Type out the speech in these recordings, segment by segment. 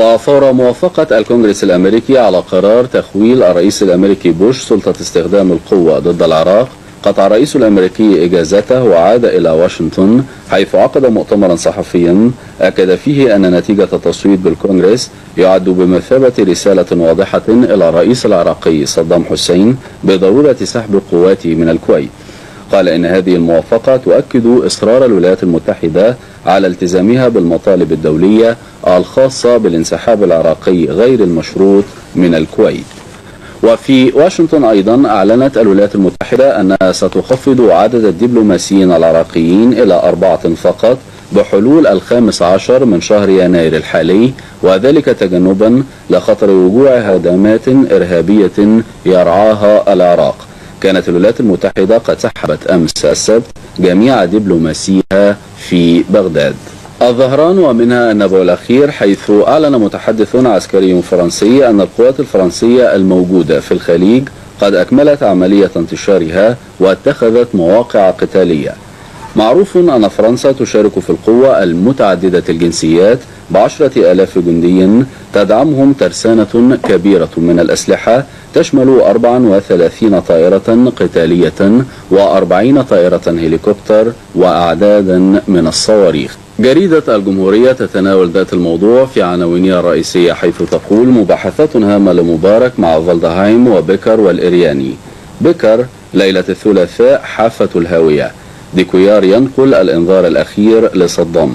وفور موافقة الكونغرس الأمريكي على قرار تخويل الرئيس الأمريكي بوش سلطة استخدام القوة ضد العراق، قطع الرئيس الأمريكي إجازته وعاد إلى واشنطن، حيث عقد مؤتمرا صحفيا أكد فيه أن نتيجة التصويت بالكونغرس يعد بمثابة رسالة واضحة إلى الرئيس العراقي صدام حسين بضرورة سحب قواته من الكويت. قال إن هذه الموافقة تؤكد إصرار الولايات المتحدة على التزامها بالمطالب الدولية الخاصة بالانسحاب العراقي غير المشروط من الكويت. وفي واشنطن أيضا أعلنت الولايات المتحدة أنها ستخفض عدد الدبلوماسيين العراقيين إلى 4 فقط بحلول 15 من شهر يناير الحالي، وذلك تجنبا لخطر وقوع هجمات إرهابية يرعاها العراق. كانت الولايات المتحدة قد سحبت أمس السبت جميع دبلوماسيها في بغداد. الظهران ومنها النبأ الأخير، حيث أعلن متحدث عسكري فرنسي أن القوات الفرنسية الموجودة في الخليج قد أكملت عملية انتشارها واتخذت مواقع قتالية. معروف أن فرنسا تشارك في القوة المتعددة الجنسيات ب10,000 جندي تدعمهم ترسانة كبيرة من الأسلحة تشمل 34 طائرة قتالية و40 طائرة هليكوبتر وأعدادا من الصواريخ. جريدة الجمهورية تتناول ذات الموضوع في عناوينها الرئيسية، حيث تقول: مباحثات هامة لمبارك مع فالدهايم وبيكر والإرياني. بيكر: ليلة الثلاثاء حافة الهاوية. ديكويار ينقل الإنذار الأخير لصدام.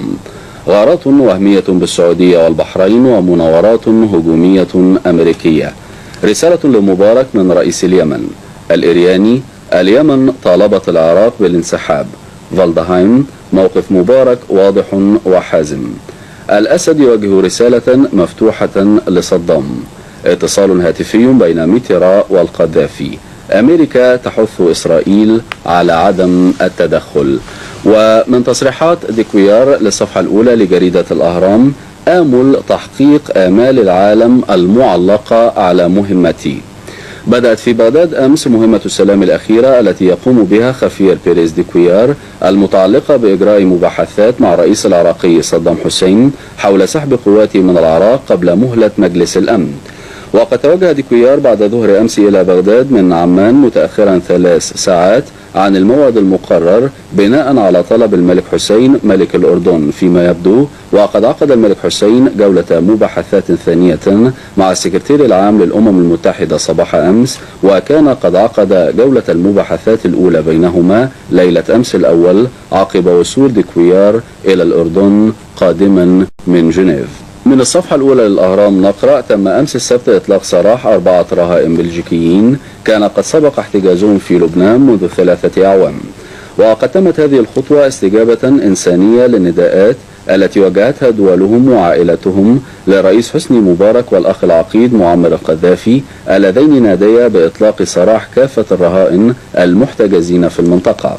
غارات وهمية بالسعودية والبحرين ومناورات هجومية أمريكية. رسالة لمبارك من رئيس اليمن. الإرياني: اليمن طالبت العراق بالانسحاب. فالدهايم: موقف مبارك واضح وحازم. الأسد يوجه رسالة مفتوحة لصدام. اتصال هاتفي بين ميترا والقذافي. أمريكا تحث إسرائيل على عدم التدخل. ومن تصريحات ديكويار للصفحة الأولى لجريدة الأهرام: آمل تحقيق آمال العالم المعلقة على مهمتي. بدأت في بغداد أمس مهمة السلام الأخيرة التي يقوم بها خفير بيريز ديكويار، المتعلقة بإجراء مباحثات مع الرئيس العراقي صدام حسين حول سحب قواته من العراق قبل مهلة مجلس الأمن. وقد توجه ديكويار بعد ظهر أمس إلى بغداد من عمان متأخرا 3 ساعات عن الموعد المقرر بناء على طلب الملك حسين ملك الأردن فيما يبدو. وقد عقد الملك حسين جولة مباحثات ثانية مع السكرتير العام للأمم المتحدة صباح أمس، وكان قد عقد جولة المباحثات الأولى بينهما ليلة أمس الأول عقب وصول ديكويار إلى الأردن قادما من جنيف. من الصفحة الأولى للأهرام نقرأ: تم أمس السبت إطلاق سراح 4 رهائن بلجيكيين كان قد سبق احتجازهم في لبنان منذ 3 أعوام. وقد تمت هذه الخطوة استجابة إنسانية للنداءات التي وجهتها دولهم وعائلتهم للرئيس حسني مبارك والأخ العقيد معمر القذافي، اللذين ناديا بإطلاق سراح كافة الرهائن المحتجزين في المنطقة.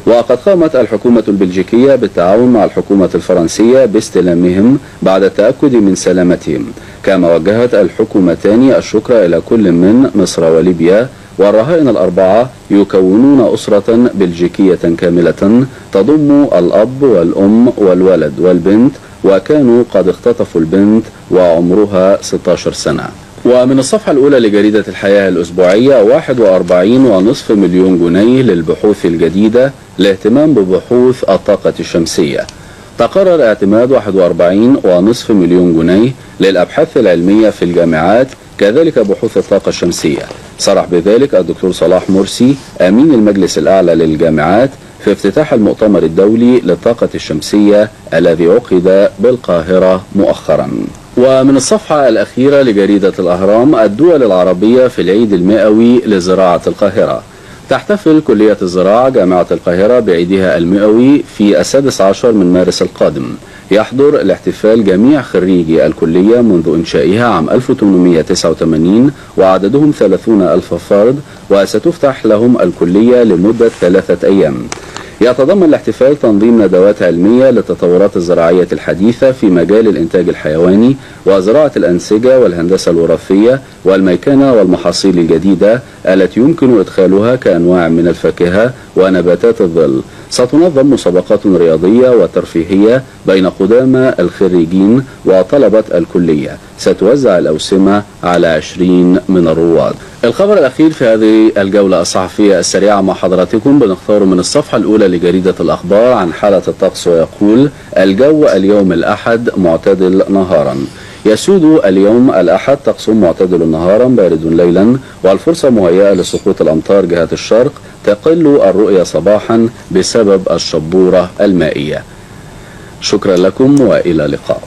وقد قامت الحكومة البلجيكية بالتعاون مع الحكومة الفرنسية باستلامهم بعد التأكد من سلامتهم، كما وجهت الحكومتان الشكر إلى كل من مصر وليبيا. والرهائن ال4 يكونون أسرة بلجيكية كاملة تضم الأب والأم والولد والبنت، وكانوا قد اختطفوا البنت وعمرها 16 سنة. ومن الصفحة الأولى لجريدة الحياة الأسبوعية: 41.5 مليون جنيه للبحوث الجديدة لاهتمام ببحوث الطاقة الشمسية. تقرر اعتماد 41.5 مليون جنيه للأبحاث العلمية في الجامعات، كذلك بحوث الطاقة الشمسية. صرح بذلك الدكتور صلاح مرسي أمين المجلس الأعلى للجامعات في افتتاح المؤتمر الدولي للطاقة الشمسية الذي عقد بالقاهرة مؤخرا. ومن الصفحة الأخيرة لجريدة الأهرام: الدول العربية في العيد المئوي لزراعة القاهرة. تحتفل كلية الزراعة جامعة القاهرة بعيدها المئوي في 16 من مارس القادم. يحضر الاحتفال جميع خريجي الكلية منذ إنشائها عام 1889 وعددهم 30,000 فرد، وستفتح لهم الكلية لمدة 3 أيام. يتضمن الاحتفال تنظيم ندوات علمية للتطورات الزراعية الحديثة في مجال الإنتاج الحيواني وزراعة الأنسجة والهندسة الوراثية والميكنة والمحاصيل الجديدة التي يمكن إدخالها كأنواع من الفاكهة ونباتات الظل. ستنظم مسابقات رياضية وترفيهية بين قدامى الخريجين وطلبة الكلية. ستوزع الأوسمة على 20 من الرواد. الخبر الأخير في هذه الجولة الصحفية السريعة مع حضراتكم بنختار من الصفحة الأولى لجريدة الأخبار عن حالة الطقس، ويقول: الجو اليوم الأحد معتدل نهارا. يسود اليوم الأحد طقس معتدل نهارا بارد ليلا، والفرصة مهيئة لسقوط الأمطار جهة الشرق. تقل الرؤية صباحا بسبب الشبورة المائية. شكرا لكم وإلى اللقاء.